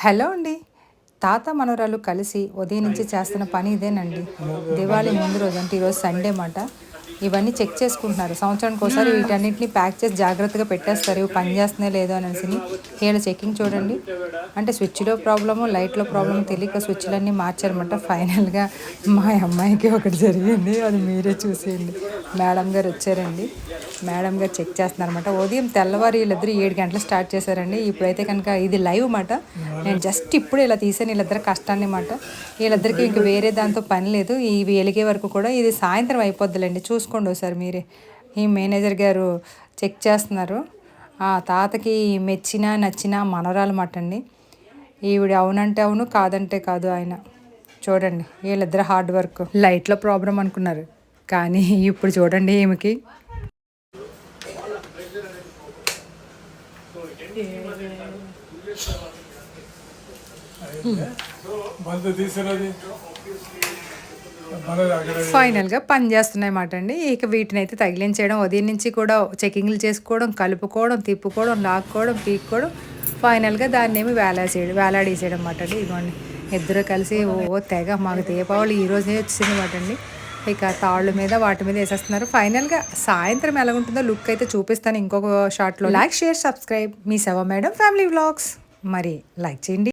Hello అండి. తాత మనవరాలు కలిసి ఉదయం నుంచి చేస్తున్న పని ఇదేనండి. దివాళీ ముందు రోజు అంటే ఈరోజు సండే మాట. ఇవన్నీ చెక్ చేసుకుంటున్నారు. సంవత్సరానికి ఒకసారి వీటన్నిటిని ప్యాక్ చేసి జాగ్రత్తగా పెట్టేస్తారు. ఇవి పని చేస్తున్నాయో లేదో అనేసి. వీళ్ళ చెకింగ్ చూడండి. అంటే స్విచ్లో ప్రాబ్లము, లైట్లో ప్రాబ్లమ్ తెలియక స్విచ్లన్నీ మార్చారన్నమాట. ఫైనల్గా మా అమ్మాయికి ఒకటి జరిగింది. అది మీరే చూసేయండి. మేడం గారు వచ్చారండి. మేడం గారు చెక్ చేస్తున్నారన్నమాట. ఉదయం తెల్లవారు వీళ్ళిద్దరు 7 గంటలు స్టార్ట్ చేశారండి. ఇప్పుడైతే కనుక ఇది లైవ్ మాట. నేను జస్ట్ ఇప్పుడు ఇలా తీసాను వీళ్ళిద్దరు కష్టాన్ని మాట. వీళ్ళిద్దరికి ఇంక వేరే దాంతో పని లేదు. ఇవి వెలిగే వరకు కూడా ఇది సాయంత్రం అయిపోద్దులేండి. చూసుకోండి ఒకసారి మీరే. ఈ మేనేజర్ గారు చెక్ చేస్తున్నారు. తాతకి నచ్చిన మనవరాలు మాట అండి. ఈవిడ అవునంటే అవును, కాదంటే కాదు. ఆయన చూడండి వీళ్ళిద్దరు హార్డ్ వర్క్. లైట్లో ప్రాబ్లం అనుకున్నారు కానీ ఇప్పుడు చూడండి ఈమెకి ఫైనల్గా పని చేస్తున్నాయి మాట అండి. ఇక వీటిని అయితే తగిలించేయడం, ఉదయం నుంచి కూడా చెకింగ్లు చేసుకోవడం, కలుపుకోవడం, తిప్పుకోవడం, లాక్కోవడం, పీక్కోవడం, ఫైనల్గా దాన్ని ఏమి వేలాడేసేయడం మాట అండి. ఇదిగోండి ఇద్దరు కలిసి తెగ మాకు దీపావళి ఈ రోజే వచ్చింది మాట అండి. ఇక తాళ్ళ మీద వాటి మీద వేసేస్తున్నారు. ఫైనల్గా సాయంత్రం ఎలా ఉంటుందో లుక్ అయితే చూపిస్తాను ఇంకొక షార్ట్లో. లైక్, షేర్, సబ్స్క్రైబ్ మీ శవ మేడం ఫ్యామిలీ వ్లాగ్స్. మరి లైక్ చేయండి.